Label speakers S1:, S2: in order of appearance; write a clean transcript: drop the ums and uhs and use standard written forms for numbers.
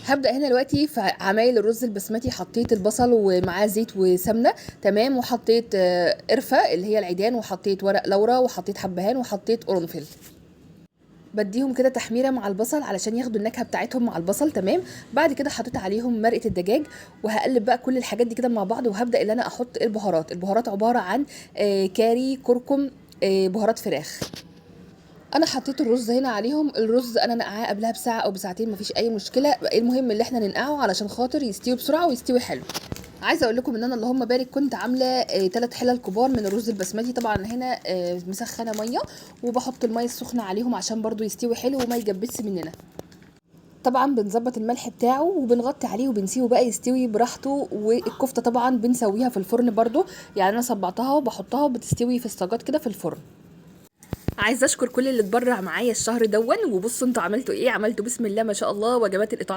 S1: هبدأ هنا دلوقتي في عمايل الرز البسمتي. حطيت البصل ومعاه زيت وسمنة، تمام، وحطيت قرفة اللي هي العيدان، وحطيت ورق لورا، وحطيت حبهان، وحطيت قرنفل. بديهم كده تحميرة مع البصل علشان ياخدوا النكهة بتاعتهم مع البصل، تمام. بعد كده حطيت عليهم مرقة الدجاج، وهقلب بقى كل الحاجات دي كده مع بعض، وهبدأ ان انا احط البهارات عبارة عن كاري، كركم، بهارات فراخ. انا حطيت الرز هنا عليهم. الرز انا نقعاه قبلها بساعه او بساعتين، مفيش اي مشكله. المهم اللي احنا ننقعه علشان خاطر يستوي بسرعه ويستوي حلو. عايزه اقول لكم ان انا اللهم بارك كنت عامله 3 حلل كبار من الرز البسمتي. طبعا هنا مسخنه ميه، وبحط الميه السخنه عليهم عشان برضو يستوي حلو وما يجبسش مننا. طبعا بنظبط الملح بتاعه وبنغطي عليه وبنسيبه بقى يستوي براحته. والكفته طبعا بنسويها في الفرن برضو، يعني انا صبعتها وبحطها وبتستوي في الصاجات كده في الفرن. عايزه اشكر كل اللي اتبرع معايا الشهر دون. وبصوا انتوا عملتوا ايه، عملتوا بسم الله ما شاء الله وجبات الاطعام